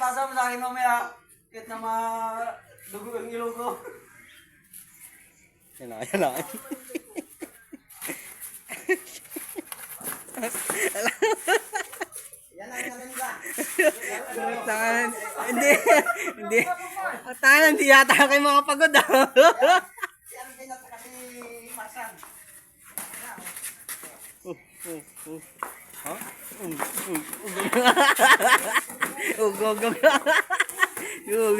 Pasa mo sa akin mamaya. Kahit na madugo ang ilong ko. Yan na, yan na. Yan ang naganda. Tangan, hindi, hindi. Tangan, hindi yata kayo makapagod ah. Yan din na kasi Marsan. Ha? Ugog. Ugog.